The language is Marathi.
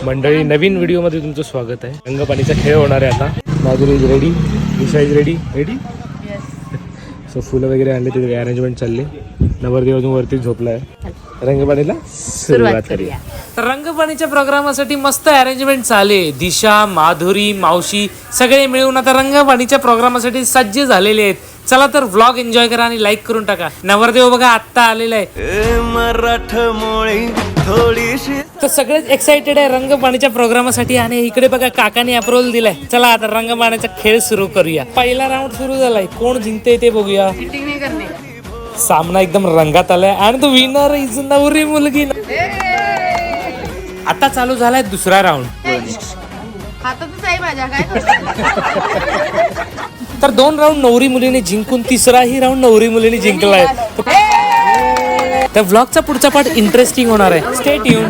मंडळी, नवीन व्हिडिओमध्ये तुमचं स्वागत आहे. रंगपाणीचा खेळ होणार आहे आता. Madhuri is ready, Disha is ready. So फुलं वगैरे आणले, तिथे अरेंजमेंट चालली. नवरदेव अजून वरती झोपलाय. रंगपाणीला सुरुवात करूया. रंगपाणीच्या प्रोग्रामासाठी मस्त अरेंजमेंट चालले. दिशा, माधुरी, मावशी सगळे मिळून आता रंगपाणीच्या प्रोग्रामासाठी सज्ज झालेले आहेत. चला तर व्लॉग एन्जॉय करा आणि लाईक करून टाका. नवरदेव बघा आत्ता आलेला आहे. तर सगळेच एक्साइटेड आहे रंगपाणीच्या प्रोग्रामासाठी. आणि इकडे बघा काकाने अप्रूव्हल दिलाय. चला आता रंगपाणीचा खेळ सुरू करूया. पहिला राऊंड सुरू झालाय. कोण जिंकते ते बघूया. सामना एकदम रंगात आलाय आणि तो विनर इज नवरी मुलगी. आता चालू झालाय दुसरा राऊंड. तर 2 राऊंड नवरी मुलीने जिंकून तिसराही राऊंड नवरी मुलीने जिंकलाय. तर व्लॉगचा पुढचा पार्ट इंटरेस्टिंग होणार आहे. Stay tune.